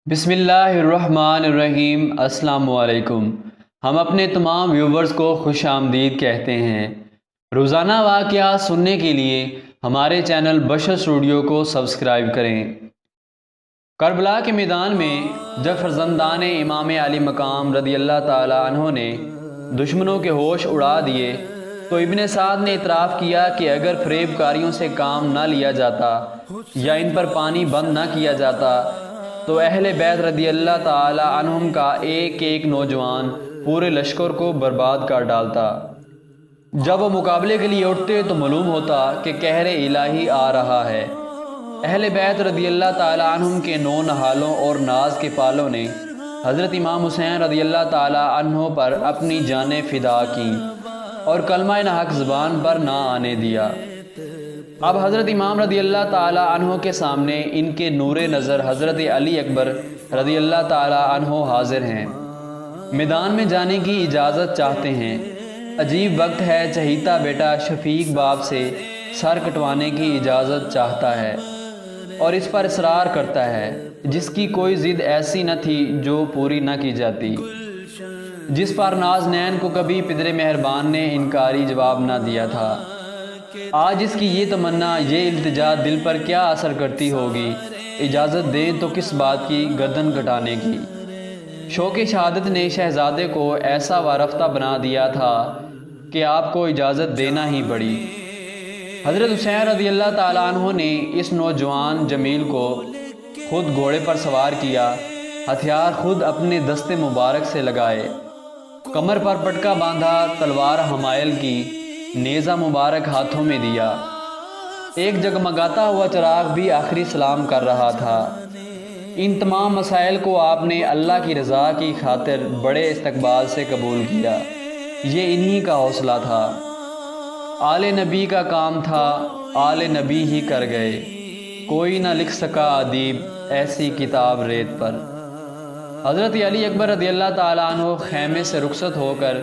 بسم اللہ الرحمن الرحیم۔ السلام علیکم۔ ہم اپنے تمام ویورز کو خوش آمدید کہتے ہیں۔ روزانہ واقعات سننے کے لیے ہمارے چینل بشر اسٹوڈیو کو سبسکرائب کریں۔ کربلا کے میدان میں جب فرزندان امام علی مقام رضی اللہ تعالی عنہ نے دشمنوں کے ہوش اڑا دیے تو ابن سعد نے اعتراف کیا کہ اگر فریب کاریوں سے کام نہ لیا جاتا یا ان پر پانی بند نہ کیا جاتا تو اہل بیت رضی اللہ تعالی عنہم کا ایک ایک نوجوان پورے لشکر کو برباد کر ڈالتا۔ جب وہ مقابلے کے لیے اٹھتے تو معلوم ہوتا کہ قہر الہی آ رہا ہے۔ اہل بیت رضی اللہ تعالی عنہم کے نو نہالوں اور ناز کے پالوں نے حضرت امام حسین رضی اللہ تعالی عنہ پر اپنی جانیں فدا کیں اور کلمہ حق زبان پر نہ آنے دیا۔ اب حضرت امام رضی اللہ تعالی عنہ کے سامنے ان کے نور نظر حضرت علی اکبر رضی اللہ تعالی عنہ حاضر ہیں۔ میدان میں جانے کی اجازت چاہتے ہیں۔ عجیب وقت ہے، چہیتا بیٹا شفیق باپ سے سر کٹوانے کی اجازت چاہتا ہے اور اس پر اصرار کرتا ہے جس کی کوئی ضد ایسی نہ تھی جو پوری نہ کی جاتی، جس پر نازنین کو کبھی پدر مہربان نے انکاری جواب نہ دیا تھا۔ آج اس کی یہ تمنا، یہ التجا دل پر کیا اثر کرتی ہوگی؟ اجازت دیں تو کس بات کی گردن کٹانے کی؟ شوق شہادت نے شہزادے کو ایسا وارفتہ بنا دیا تھا کہ آپ کو اجازت دینا ہی پڑی۔ حضرت حسین رضی اللہ تعالیٰ عنہ نے اس نوجوان جمیل کو خود گھوڑے پر سوار کیا، ہتھیار خود اپنے دست مبارک سے لگائے، کمر پر پٹکا باندھا، تلوار حمائل کی، نیزہ مبارک ہاتھوں میں دیا۔ ایک جگمگاتا ہوا چراغ بھی آخری سلام کر رہا تھا۔ ان تمام مسائل کو آپ نے اللہ کی رضا کی خاطر بڑے استقبال سے قبول کیا۔ یہ انہی کا حوصلہ تھا۔ آل نبی کا کام تھا، آل نبی ہی کر گئے، کوئی نہ لکھ سکا ادیب ایسی کتاب ریت پر۔ حضرت علی اکبر رضی اللہ تعالیٰ عنہ خیمے سے رخصت ہو کر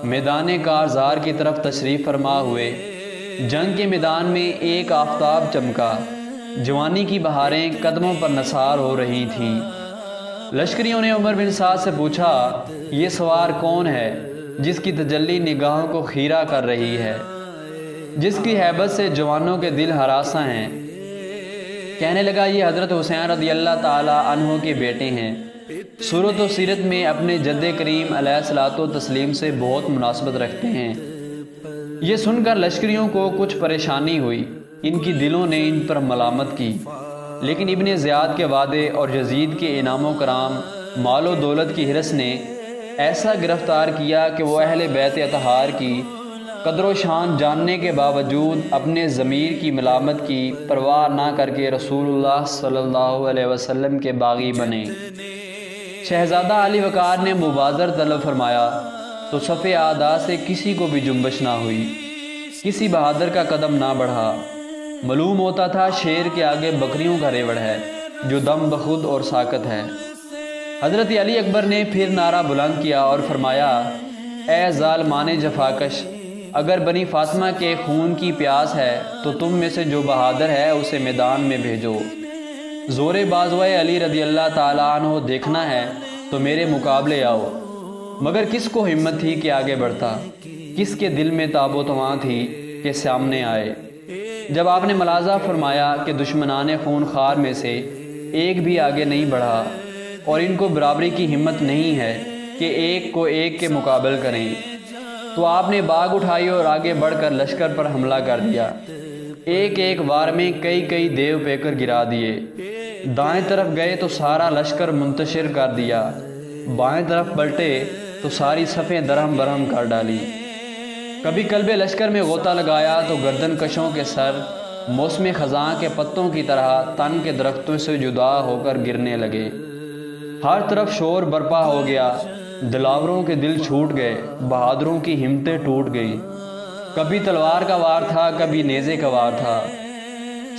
میدان کارزار کی طرف تشریف فرما ہوئے۔ جنگ کے میدان میں ایک آفتاب چمکا، جوانی کی بہاریں قدموں پر نثار ہو رہی تھیں۔ لشکریوں نے عمر بن سعد سے پوچھا، یہ سوار کون ہے جس کی تجلی نگاہوں کو خیرہ کر رہی ہے، جس کی ہیبت سے جوانوں کے دل ہراساں ہیں؟ کہنے لگا، یہ حضرت حسین رضی اللہ تعالی عنہ کے بیٹے ہیں، صورت و سیرت میں اپنے جد کریم علیہ الصلوۃ والتسلیم سے بہت مناسبت رکھتے ہیں۔ یہ سن کر لشکریوں کو کچھ پریشانی ہوئی، ان کی دلوں نے ان پر ملامت کی، لیکن ابن زیاد کے وعدے اور یزید کے انعام و کرام، مال و دولت کی ہرس نے ایسا گرفتار کیا کہ وہ اہل بیت اطہار کی قدر و شان جاننے کے باوجود اپنے ضمیر کی ملامت کی پرواہ نہ کر کے رسول اللہ صلی اللہ علیہ وسلم کے باغی بنے۔ شہزادہ علی وقار نے مبادر طلب فرمایا تو صف اعداء سے کسی کو بھی جنبش نہ ہوئی، کسی بہادر کا قدم نہ بڑھا۔ معلوم ہوتا تھا شیر کے آگے بکریوں کا ریوڑ ہے جو دم بخود اور ساکت ہے۔ حضرت علی اکبر نے پھر نعرہ بلند کیا اور فرمایا، اے ظالمان جفاکش، اگر بنی فاطمہ کے خون کی پیاس ہے تو تم میں سے جو بہادر ہے اسے میدان میں بھیجو۔ زور بازوئے علی رضی اللہ تعالیٰ عنہ دیکھنا ہے تو میرے مقابلے آؤ۔ مگر کس کو ہمت تھی کہ آگے بڑھتا؟ کس کے دل میں تاب و تواں تھی کہ سامنے آئے؟ جب آپ نے ملاحظہ فرمایا کہ دشمنان خون خار میں سے ایک بھی آگے نہیں بڑھا اور ان کو برابری کی ہمت نہیں ہے کہ ایک کو ایک کے مقابل کریں، تو آپ نے باغ اٹھائی اور آگے بڑھ کر لشکر پر حملہ کر دیا۔ ایک ایک وار میں کئی کئی دیو پیکر گرا دیے۔ دائیں طرف گئے تو سارا لشکر منتشر کر دیا، بائیں طرف پلٹے تو ساری صفیں درہم برہم کر ڈالی۔ کبھی قلب لشکر میں غوطہ لگایا تو گردن کشوں کے سر موسم خزاں کے پتوں کی طرح تن کے درختوں سے جدا ہو کر گرنے لگے۔ ہر طرف شور برپا ہو گیا، دلاوروں کے دل چھوٹ گئے، بہادروں کی ہمتیں ٹوٹ گئیں۔ کبھی تلوار کا وار تھا، کبھی نیزے کا وار تھا۔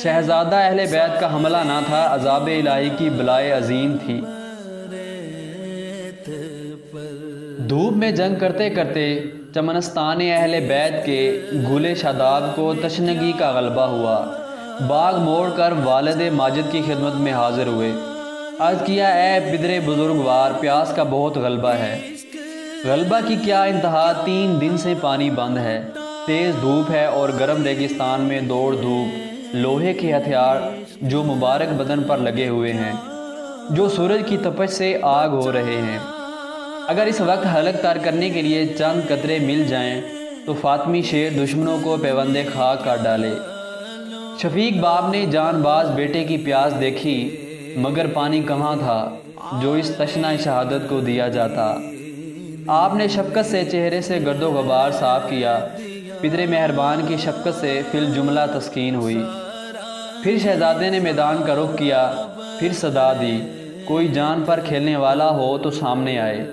شہزادہ اہل بیت کا حملہ نہ تھا، عذاب الہی کی بلائے عظیم تھی۔ دھوپ میں جنگ کرتے کرتے چمنستان اہل بیت کے گل شاداب کو تشنگی کا غلبہ ہوا۔ باغ موڑ کر والد ماجد کی خدمت میں حاضر ہوئے۔ عرض کیا اے پدر بزرگوار، پیاس کا بہت غلبہ ہے۔ غلبہ کی کیا انتہا، 3 دن سے پانی بند ہے، تیز دھوپ ہے اور گرم ریگستان میں دوڑ دھوپ، لوہے کے ہتھیار جو مبارک بدن پر لگے ہوئے ہیں، جو سورج کی تپش سے آگ ہو رہے ہیں۔ اگر اس وقت حلق تار کرنے کے لیے چند قطرے مل جائیں تو فاطمی شیر دشمنوں کو پیوندے خاک کر ڈالے۔ شفیق باپ نے جان باز بیٹے کی پیاس دیکھی، مگر پانی کہاں تھا جو اس تشنہ شہادت کو دیا جاتا۔ آپ نے شفقت سے چہرے سے گرد و غبار صاف کیا۔ پدر مہربان کی شفقت سے فی الجملہ تسکین ہوئی۔ پھر شہزادے نے میدان کا رخ کیا، پھر صدا دی، کوئی جان پر کھیلنے والا ہو تو سامنے آئے۔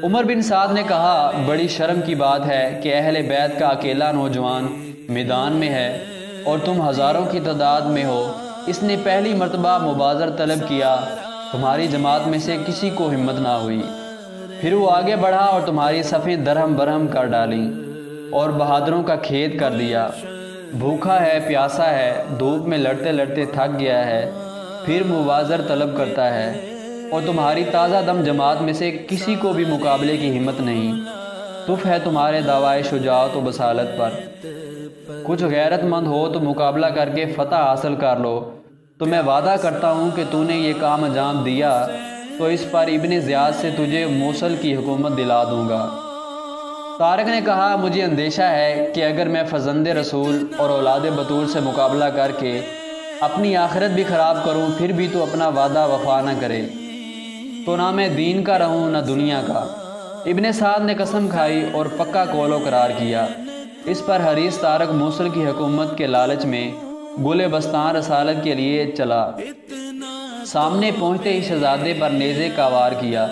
عمر بن سعد نے کہا، بڑی شرم کی بات ہے کہ اہل بیت کا اکیلا نوجوان میدان میں ہے اور تم ہزاروں کی تعداد میں ہو۔ اس نے پہلی مرتبہ مبازر طلب کیا، تمہاری جماعت میں سے کسی کو ہمت نہ ہوئی۔ پھر وہ آگے بڑھا اور تمہاری صفیں درہم برہم کر ڈالیں اور بہادروں کا کھیت کر دیا۔ بھوکا ہے، پیاسا ہے، دھوپ میں لڑتے لڑتے تھک گیا ہے، پھر مبازر طلب کرتا ہے، اور تمہاری تازہ دم جماعت میں سے کسی کو بھی مقابلے کی ہمت نہیں۔ تف ہے تمہارے دعوائے شجاعت و بصالت پر۔ کچھ غیرت مند ہو تو مقابلہ کر کے فتح حاصل کر لو، تو میں وعدہ کرتا ہوں کہ تو نے یہ کام انجام دیا تو اس پر ابن زیاد سے تجھے موصل کی حکومت دلا دوں گا۔ طارق نے کہا، مجھے اندیشہ ہے کہ اگر میں فرزند رسول اور اولاد بطول سے مقابلہ کر کے اپنی آخرت بھی خراب کروں، پھر بھی تو اپنا وعدہ وفا نہ کرے تو نہ میں دین کا رہوں نہ دنیا کا۔ ابن سعد نے قسم کھائی اور پکا قول و قرار کیا۔ اس پر حریص طارق موصل کی حکومت کے لالچ میں گل بستان رسالت کے لیے چلا۔ سامنے پہنچتے ہی شہزادے پر نیزے کا وار کیا۔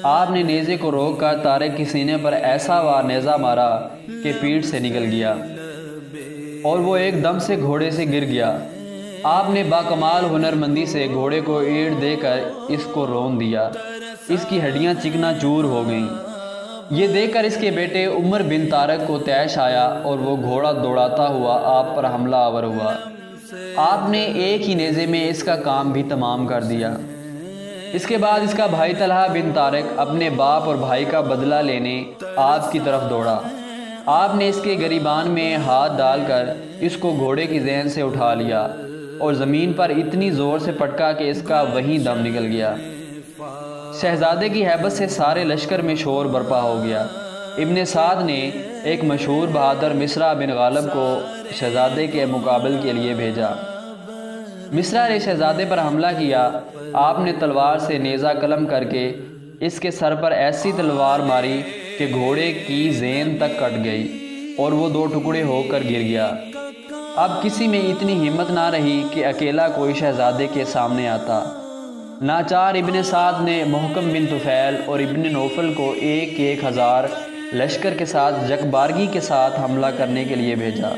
آپ نے نیزے کو روک کر طارق کے سینے پر ایسا وار نیزہ مارا کہ پیٹھ سے نکل گیا اور وہ ایک دم سے گھوڑے سے گر گیا۔ آپ نے باکمال ہنرمندی سے گھوڑے کو اینٹ دے کر اس کو رون دیا، اس کی ہڈیاں چکنا چور ہو گئیں۔ یہ دیکھ کر اس کے بیٹے عمر بن طارق کو طیش آیا اور وہ گھوڑا دوڑاتا ہوا آپ پر حملہ آور ہوا۔ آپ نے ایک ہی نیزے میں اس کا کام بھی تمام کر دیا۔ اس کے بعد اس کا بھائی طلحہ بن طارق اپنے باپ اور بھائی کا بدلہ لینے آپ کی طرف دوڑا۔ آپ نے اس کے گریبان میں ہاتھ ڈال کر اس کو گھوڑے کی ذہن سے اٹھا لیا اور زمین پر اتنی زور سے پٹکا کہ اس کا وہیں دم نکل گیا۔ شہزادے کی ہیبت سے سارے لشکر میں شور برپا ہو گیا۔ ابن سعد نے ایک مشہور بہادر مصرع بن غالب کو شہزادے کے مقابل کے لیے بھیجا۔ مصرع نے شہزادے پر حملہ کیا۔ آپ نے تلوار سے نیزہ قلم کر کے اس کے سر پر ایسی تلوار ماری کہ گھوڑے کی زین تک کٹ گئی اور وہ 2 ٹکڑے ہو کر گر گیا۔ اب کسی میں اتنی ہمت نہ رہی کہ اکیلا کوئی شہزادے کے سامنے آتا۔ ناچار ابن سعد نے محکم بن طفیل اور ابن نوفل کو 1,000 لشکر کے ساتھ جکبارگی کے ساتھ حملہ کرنے کے لیے بھیجا۔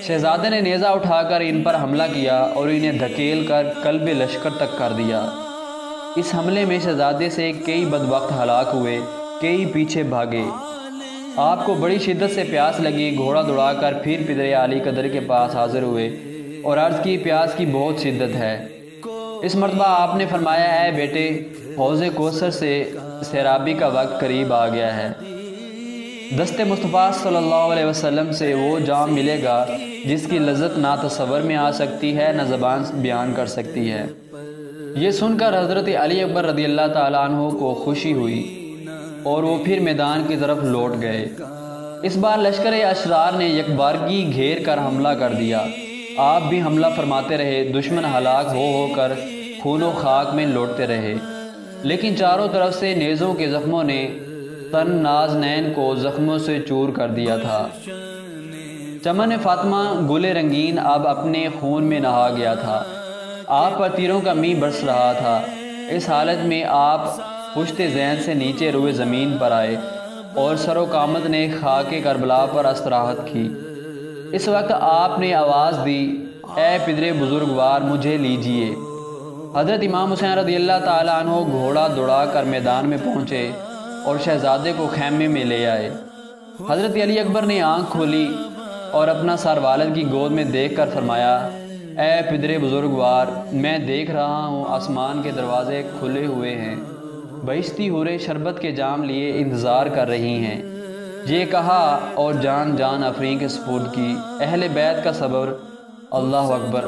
شہزادے نے نیزہ اٹھا کر ان پر حملہ کیا اور انہیں دھکیل کر قلب لشکر تک کر دیا۔ اس حملے میں شہزادے سے کئی بدبخت ہلاک ہوئے، کئی پیچھے بھاگے۔ آپ کو بڑی شدت سے پیاس لگی، گھوڑا دوڑا کر پھر پدر عالی قدر کے پاس حاضر ہوئے اور عرض کی، پیاس کی بہت شدت ہے۔ اس مرتبہ آپ نے فرمایا، اے بیٹے، حوض کوثر سے سیرابی کا وقت قریب آ گیا ہے۔ دست مصطفیٰ صلی اللہ علیہ وسلم سے وہ جام ملے گا جس کی لذت نہ تصور میں آ سکتی ہے نہ زبان بیان کر سکتی ہے۔ یہ سن کر حضرت علی اکبر رضی اللہ تعالیٰ عنہ کو خوشی ہوئی اور وہ پھر میدان کی طرف لوٹ گئے۔ اس بار لشکر اشرار نے یکبارگی گھیر کر حملہ کر دیا۔ آپ بھی حملہ فرماتے رہے، دشمن ہلاک ہو کر خون و خاک میں لوٹتے رہے، لیکن چاروں طرف سے نیزوں کے زخموں نے تن نازنین کو زخموں سے چور کر دیا تھا۔ چمن فاطمہ گل رنگین اب اپنے خون میں نہا گیا تھا۔ آپ پر تیروں کا می برس رہا تھا۔ اس حالت میں آپ پشت زین سے نیچے روئے زمین پر آئے اور سر و قامت نے خاک کربلا پر استراحت کی۔ اس وقت آپ نے آواز دی، اے پدر بزرگوار، مجھے لیجئے۔ حضرت امام حسین رضی اللہ تعالیٰ عنہ گھوڑا دوڑا کر میدان میں پہنچے اور شہزادے کو خیمے میں لے آئے۔ حضرت علی اکبر نے آنکھ کھولی اور اپنا سر والد کی گود میں دیکھ کر فرمایا، اے پدر بزرگوار، میں دیکھ رہا ہوں آسمان کے دروازے کھلے ہوئے ہیں، بہشتی حوریں شربت کے جام لیے انتظار کر رہی ہیں۔ یہ کہا اور جان جان افرین کے سپرد کی۔ اہل بیت کا صبر۔ اللہ اکبر۔